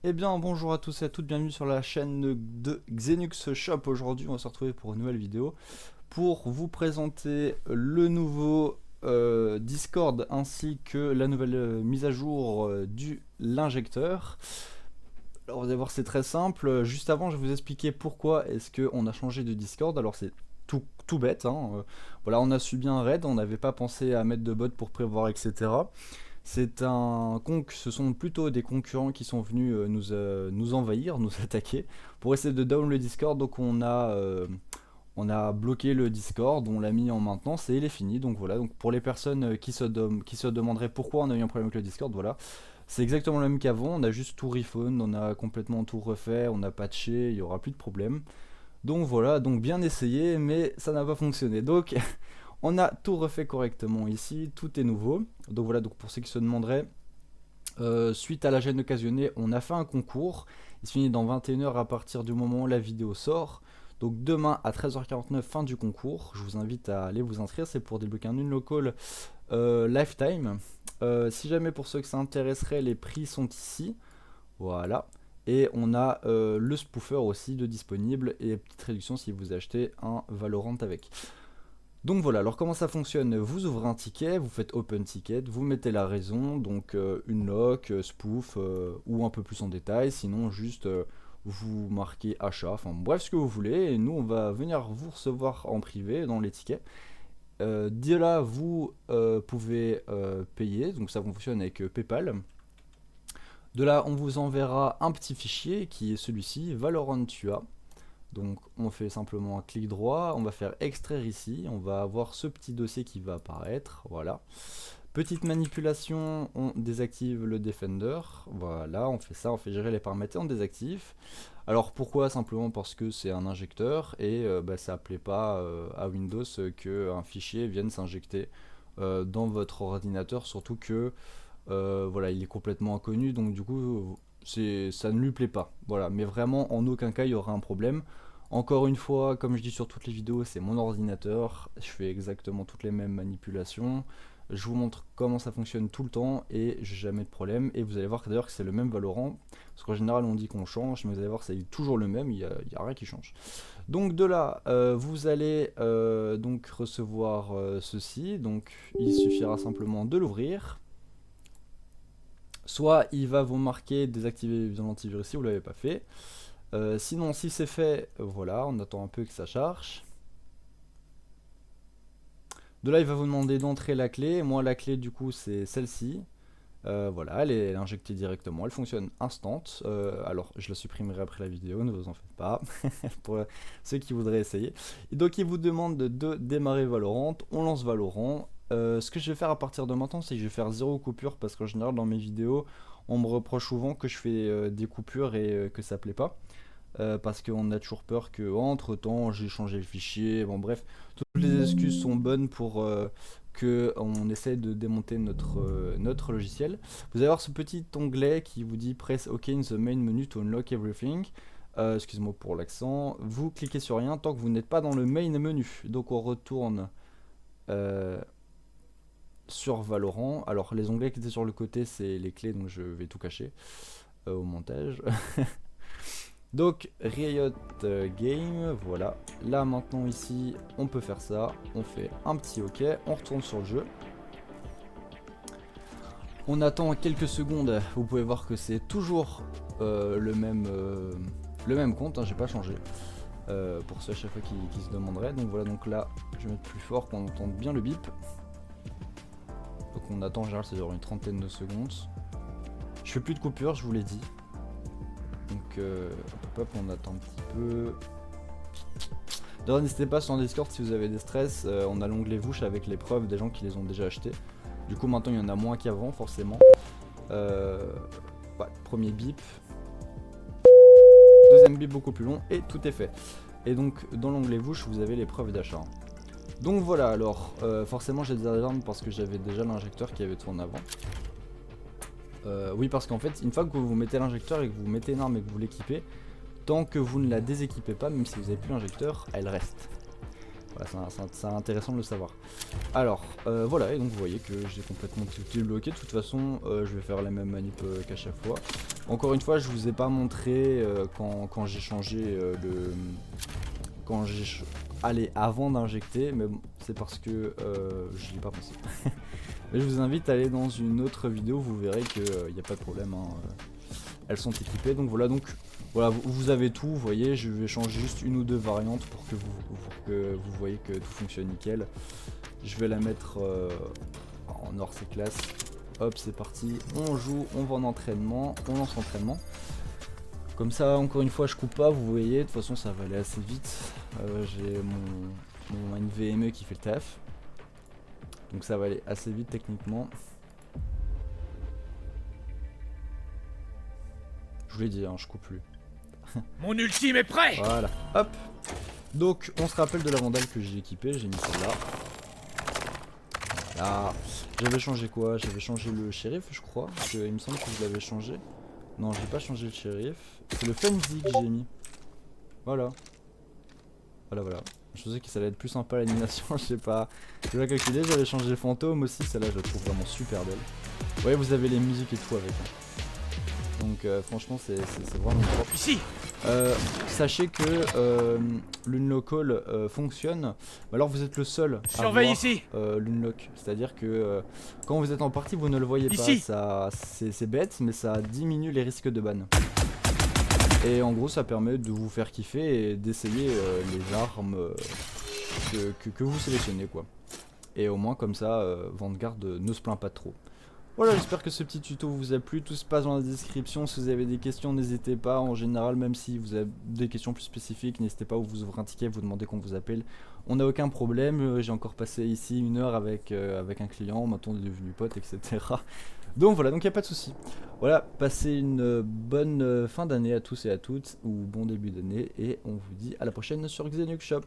Eh bien bonjour à tous et à toutes, bienvenue sur la chaîne de Xenux Shop. Aujourd'hui on va se retrouver pour une nouvelle vidéo pour vous présenter le nouveau Discord ainsi que la nouvelle mise à jour du l'injecteur. Alors vous allez voir, c'est très simple. Juste avant je vais vous expliquer pourquoi est-ce qu'on a changé de Discord. Alors c'est tout bête, hein. Voilà, on a subi un raid, on n'avait pas pensé à mettre de bot pour prévoir, etc. Ce sont plutôt des concurrents qui sont venus nous envahir, nous attaquer, pour essayer de down le Discord. Donc on a bloqué le Discord, on l'a mis en maintenance et il est fini. Donc voilà, donc pour les personnes qui se demanderaient pourquoi on a eu un problème avec le Discord, voilà. C'est exactement le même qu'avant, on a juste tout rephone, on a complètement tout refait, on a patché, il n'y aura plus de problème. Donc voilà, donc bien essayé, mais ça n'a pas fonctionné. Donc on a tout refait correctement ici, tout est nouveau. Donc voilà, donc pour ceux qui se demanderaient, suite à la gêne occasionnée, on a fait un concours. Il se finit dans 21 h à partir du moment où la vidéo sort. Donc demain à 13 h 49, fin du concours. Je vous invite à aller vous inscrire, c'est pour débloquer un unlockable lifetime. Si jamais pour ceux que ça intéresserait, les prix sont ici. Voilà. Et on a le spoofer aussi de disponible et petite réduction si vous achetez un Valorant avec. Donc voilà, alors comment ça fonctionne? Vous ouvrez un ticket, vous faites open ticket, vous mettez la raison, donc une lock, spoof ou un peu plus en détail, sinon juste vous marquez achat, enfin bref ce que vous voulez, et nous on va venir vous recevoir en privé dans les tickets. De là vous pouvez payer, donc ça fonctionne avec PayPal. De là on vous enverra un petit fichier qui est celui-ci, Valorant Tua. Donc on fait simplement un clic droit, on va faire extraire ici, on va avoir ce petit dossier qui va apparaître, voilà. Petite manipulation, on désactive le Defender, voilà, on fait ça, on fait gérer les paramètres et on désactive. Alors pourquoi? Simplement parce que c'est un injecteur et ça ne plaît pas à Windows qu'un fichier vienne s'injecter dans votre ordinateur, surtout que voilà, il est complètement inconnu, donc du coup ça ne lui plaît pas. Voilà, mais vraiment en aucun cas il y aura un problème. Encore une fois, comme je dis sur toutes les vidéos, c'est mon ordinateur, je fais exactement toutes les mêmes manipulations. Je vous montre comment ça fonctionne tout le temps et j'ai jamais de problème. Et vous allez voir que d'ailleurs que c'est le même Valorant, parce qu'en général on dit qu'on change, mais vous allez voir c'est toujours le même, il y a rien qui change. Donc de là, vous allez donc recevoir ceci, donc il suffira simplement de l'ouvrir. Soit il va vous marquer désactiver l'antivirus si vous ne l'avez pas fait. Sinon, si c'est fait, voilà, on attend un peu que ça charge. De là, il va vous demander d'entrer la clé. Moi, la clé, du coup, c'est celle-ci. Voilà, elle est injectée directement. Elle fonctionne instant. Alors, je la supprimerai après la vidéo, ne vous en faites pas. Pour ceux qui voudraient essayer. Et donc, il vous demande de démarrer Valorant. On lance Valorant. Ce que je vais faire à partir de maintenant, c'est que je vais faire zéro coupure parce qu'en général, dans mes vidéos, on me reproche souvent que je fais des coupures et que ça plaît pas. Parce qu'on a toujours peur que entre temps j'ai changé le fichier, bon bref, toutes les excuses sont bonnes pour que on essaie de démonter notre logiciel. Vous allez avoir ce petit onglet qui vous dit press OK in the main menu to unlock everything. Excuse-moi pour l'accent. Vous cliquez sur rien tant que vous n'êtes pas dans le main menu. Donc on retourne euh, sur Valorant. Alors les onglets qui étaient sur le côté c'est les clés, donc je vais tout cacher au montage. Donc Riot Game, voilà. Là maintenant ici, on peut faire ça. On fait un petit OK, on retourne sur le jeu. On attend quelques secondes. Vous pouvez voir que c'est toujours le même compte, hein, j'ai pas changé. Pour ceux à chaque fois qui se demanderaient. Donc voilà, donc là, je vais mettre plus fort qu'on entende bien le bip. Donc on attend en général, c'est genre une trentaine de secondes. Je fais plus de coupure, je vous l'ai dit. Donc hop, on attend un petit peu. D'ailleurs, n'hésitez pas sur Discord si vous avez des stress, on a l'onglet Vouch avec les preuves des gens qui les ont déjà achetés. Du coup, maintenant il y en a moins qu'avant, forcément. Ouais, premier bip. Deuxième bip beaucoup plus long et tout est fait. Et donc, dans l'onglet Vouch, vous avez les preuves d'achat. Donc voilà, alors, forcément j'ai des alarmes parce que j'avais déjà l'injecteur qui avait tourné avant. Oui, parce qu'en fait, une fois que vous mettez l'injecteur et que vous mettez une arme et que vous l'équipez, tant que vous ne la déséquipez pas, même si vous n'avez plus l'injecteur, elle reste. Voilà, c'est intéressant de le savoir. Alors, voilà, et donc vous voyez que j'ai complètement tout débloqué. De toute façon, je vais faire la même manip qu'à chaque fois. Encore une fois, je vous ai pas montré quand j'ai changé allez, avant d'injecter, mais bon, c'est parce que je n'y ai pas pensé. Mais je vous invite à aller dans une autre vidéo, vous verrez qu'il n'y a pas de problème, hein, elles sont équipées. Donc voilà, vous avez tout, vous voyez, je vais changer juste une ou deux variantes pour que vous voyez que tout fonctionne nickel. Je vais la mettre en hors c'est classe. Hop, c'est parti, on joue, on va en entraînement, on lance l'entraînement. Comme ça, encore une fois, je coupe pas, vous voyez, de toute façon ça va aller assez vite. J'ai mon NVMe qui fait le taf. Donc ça va aller assez vite techniquement. Je vous l'ai dit, hein, je coupe plus. Mon ultime est prêt. Voilà, hop. Donc on se rappelle de la vandale que j'ai équipée, j'ai mis celle-là. Là, j'avais changé quoi? J'avais changé le shérif, je crois. Parce que, il me semble que je l'avais changé. Non, j'ai pas changé le shérif. C'est le Fenzi que j'ai mis. Voilà. Voilà. Je pensais que ça allait être plus sympa l'animation, je sais pas. Je vais calculer, j'avais changé le fantôme aussi, celle-là je la trouve vraiment super belle. Vous voyez, vous avez les musiques et tout avec. Hein. Donc franchement c'est vraiment propre. Ici. Sachez que l'unlockall fonctionne, alors vous êtes le seul à Surveille voir ici. l'unlock. C'est-à-dire que quand vous êtes en partie vous ne le voyez Ici. pas, c'est bête mais ça diminue les risques de ban. Et en gros ça permet de vous faire kiffer et d'essayer les armes que vous sélectionnez quoi. Et au moins comme ça Vanguard ne se plaint pas trop. Voilà, j'espère que ce petit tuto vous a plu, tout se passe dans la description. Si vous avez des questions n'hésitez pas, en général même si vous avez des questions plus spécifiques n'hésitez pas, vous ouvrez un ticket, vous demandez qu'on vous appelle. On n'a aucun problème, j'ai encore passé ici 1 heure avec un client, maintenant on est devenu pote etc. Donc voilà, donc il n'y a pas de souci. Voilà, passez une bonne fin d'année à tous et à toutes, ou bon début d'année, et on vous dit à la prochaine sur Xenux Shop.